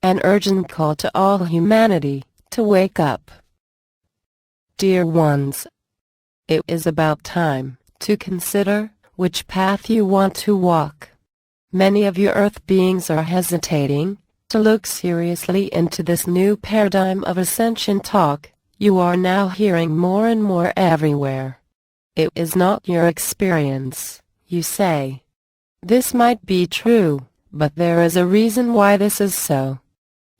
an urgent call to all humanity to wake up. Dear ones, it is about time to consider which path you want to walk. Many of you Earth beings are hesitating to look seriously into this new paradigm of ascension talk you are now hearing more and more everywhere. It is not your experience, you say. This might be true, but there is a reason why this is so.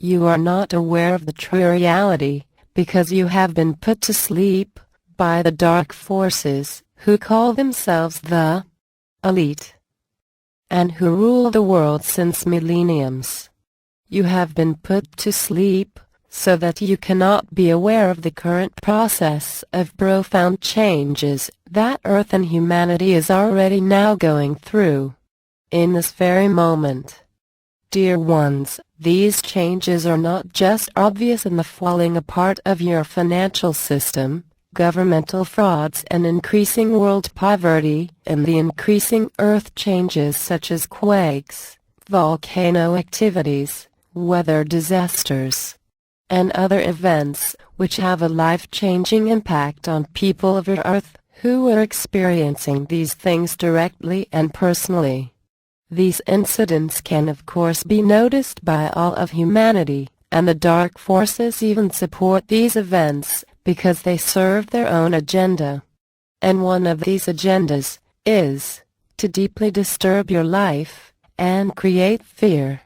You are not aware of the true reality, because you have been put to sleep by the dark forces who call themselves the elite, and who rule the world since millenniums. You have been put to sleep so that you cannot be aware of the current process of profound changes that Earth and humanity is already now going through. In this very moment. Dear ones, these changes are not just obvious in the falling apart of your financial system, governmental frauds and increasing world poverty, and the increasing earth changes such as quakes, volcano activities, weather disasters, and other events which have a life-changing impact on people of your Earth who are experiencing these things directly and personally. These incidents can of course be noticed by all of humanity, and the dark forces even support these events because they serve their own agenda. And one of these agendas is to deeply disturb your life and create fear.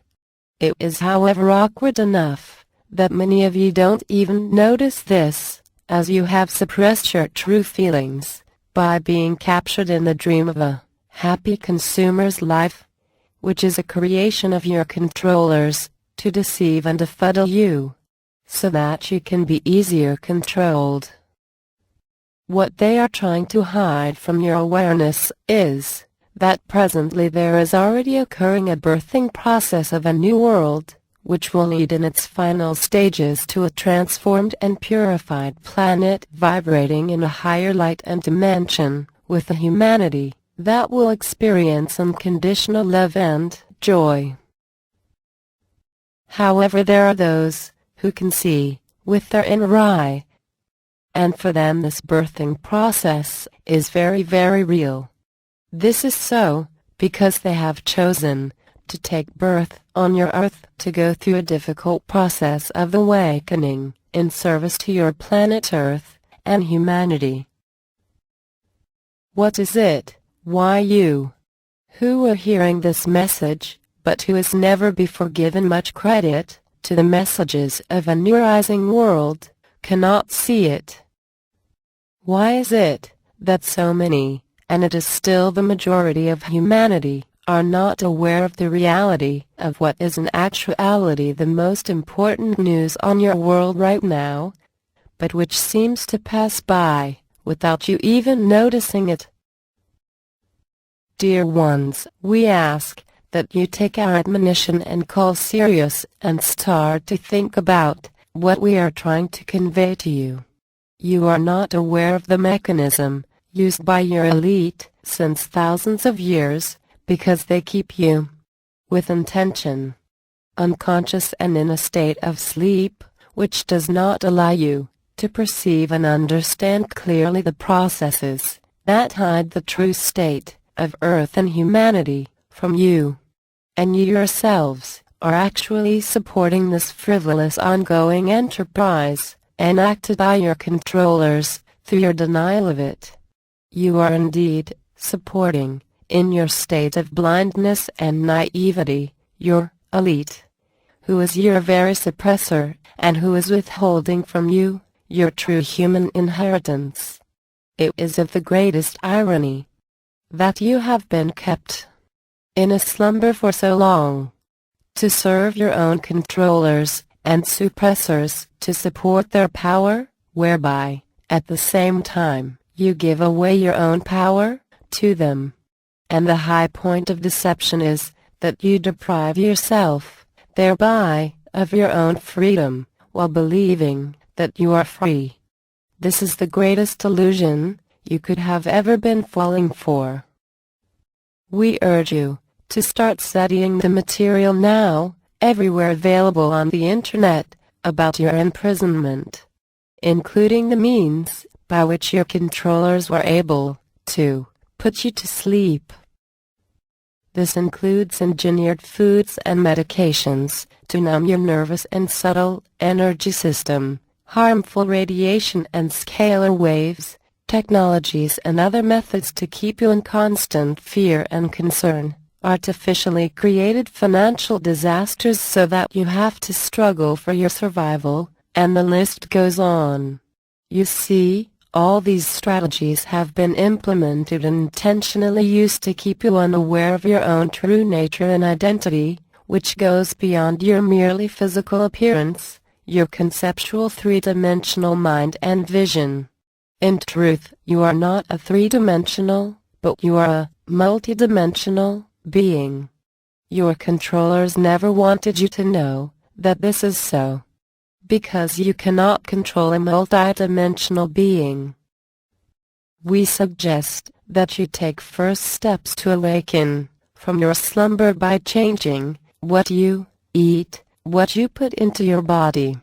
It is however awkward enough that many of you don't even notice this, as you have suppressed your true feelings by being captured in the dream of a happy consumer's life, which is a creation of your controllers to deceive and befuddle you, so that you can be easier controlled. What they are trying to hide from your awareness is that presently there is already occurring a birthing process of a new world, which will lead in its final stages to a transformed and purified planet vibrating in a higher light and dimension, with a humanity that will experience unconditional love and joy. However, there are those who can see with their inner eye, and for them this birthing process is very, very real. This is so because they have chosen to take birth on your Earth to go through a difficult process of awakening in service to your planet Earth and humanity. What is it? Why you, who are hearing this message, but who has never before given much credit to the messages of a new rising world, cannot see it? Why is it that so many, and it is still the majority of humanity, are not aware of the reality of what is in actuality the most important news on your world right now, but which seems to pass by without you even noticing it? Dear ones, we ask that you take our admonition and call serious and start to think about what we are trying to convey to you. You are not aware of the mechanism used by your elite since thousands of years, because they keep you with intention unconscious and in a state of sleep, which does not allow you to perceive and understand clearly the processes that hide the true state of Earth and humanity from you. And you yourselves are actually supporting this frivolous ongoing enterprise, enacted by your controllers through your denial of it. You are indeed supporting, in your state of blindness and naivety, your elite, who is your very suppressor, and who is withholding from you your true human inheritance. It is of the greatest irony that you have been kept in a slumber for so long, to serve your own controllers and suppressors, to support their power, whereby, at the same time, you give away your own power to them. And the high point of deception is that you deprive yourself, thereby, of your own freedom, while believing that you are free. This is the greatest illusion you could have ever been falling for. We urge you to start studying the material now, everywhere available on the internet, about your imprisonment, including the means by which your controllers were able to put you to sleep. This includes engineered foods and medications to numb your nervous and subtle energy system, harmful radiation and scalar waves, technologies and other methods to keep you in constant fear and concern, artificially created financial disasters so that you have to struggle for your survival, and the list goes on. You see, all these strategies have been implemented and intentionally used to keep you unaware of your own true nature and identity, which goes beyond your merely physical appearance, your conceptual three-dimensional mind and vision. In truth, you are not a three-dimensional, but you are a multidimensional being. Your controllers never wanted you to know that this is so, because you cannot control a multidimensional being. We suggest that you take first steps to awaken from your slumber by changing what you eat, what you put into your body.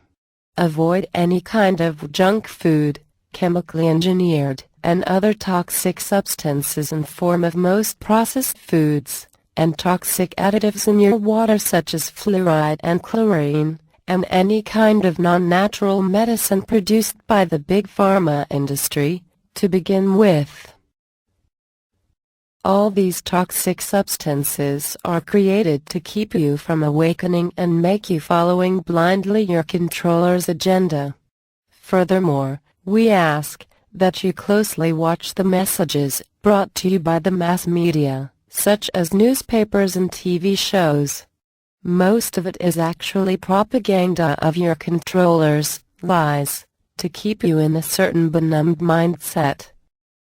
Avoid any kind of junk food, chemically engineered, and other toxic substances in form of most processed foods, and toxic additives in your water such as fluoride and chlorine, and any kind of non-natural medicine produced by the big pharma industry, to begin with. All these toxic substances are created to keep you from awakening and make you following blindly your controller's agenda. Furthermore, we ask that you closely watch the messages brought to you by the mass media, such as newspapers and TV shows. Most of it is actually propaganda of your controllers' lies, to keep you in a certain benumbed mindset.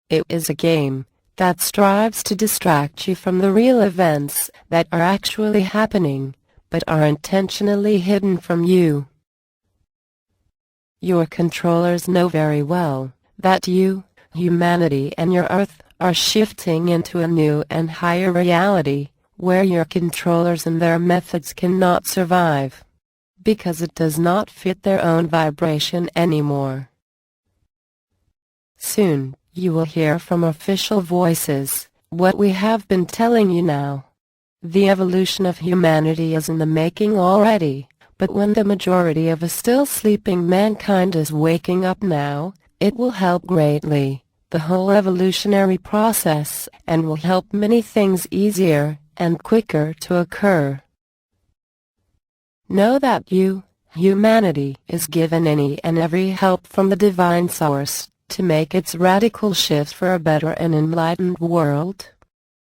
It is a game that strives to distract you from the real events that are actually happening, but are intentionally hidden from you. Your controllers know very well that you, humanity and your Earth, are shifting into a new and higher reality, where your controllers and their methods cannot survive, because it does not fit their own vibration anymore. Soon, you will hear from official voices what we have been telling you now. The evolution of humanity is in the making already, but when the majority of a still sleeping mankind is waking up now, it will help greatly the whole evolutionary process, and will help many things easier and quicker to occur. Know that you, humanity, is given any and every help from the divine source to make its radical shift for a better and enlightened world.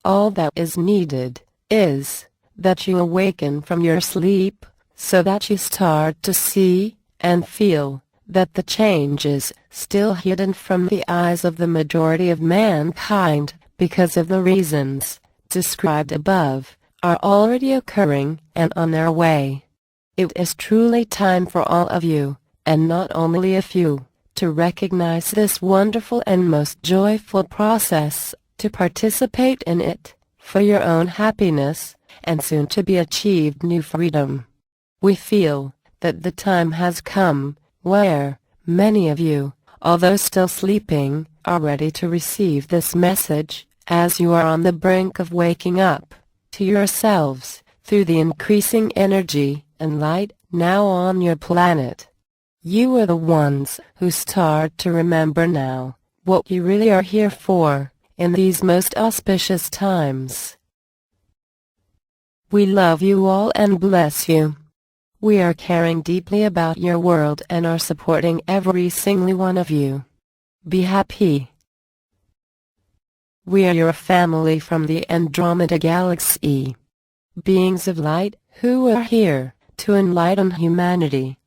All that is needed is that you awaken from your sleep, so that you start to see and feel that the changes still hidden from the eyes of the majority of mankind, because of the reasons described above, are already occurring and on their way. It is truly time for all of you, and not only a few, to recognize this wonderful and most joyful process, to participate in it, for your own happiness, and soon to be achieved new freedom. We feel that the time has come, where many of you, although still sleeping, are ready to receive this message, as you are on the brink of waking up to yourselves through the increasing energy and light now on your planet. You are the ones who start to remember now what you really are here for in these most auspicious times. We love you all and bless you. We are caring deeply about your world and are supporting every single one of you. Be happy. We are your family from the Andromeda Galaxy. Beings of light, who are here to enlighten humanity.